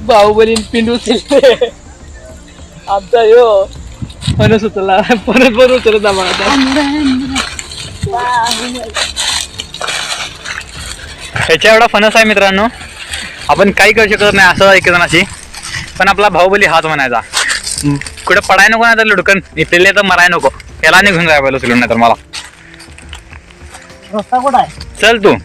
बाहुबली पिंडू आमचा यो फणस उचलला परत उचलत आम्हाला ह्याच्या एवढा फणस आहे मित्रांनो, आपण काही करू शकत नाही असं एक जणाशी, पण आपला बाहुबली हाच म्हणायचा. कुठे पडाय नको नाही तर लुडकन इथले तर मराय नको, याला निघून जाय पाहिलं उचलून, नाही तर मला रस्ता कुठं आहे? चल तू.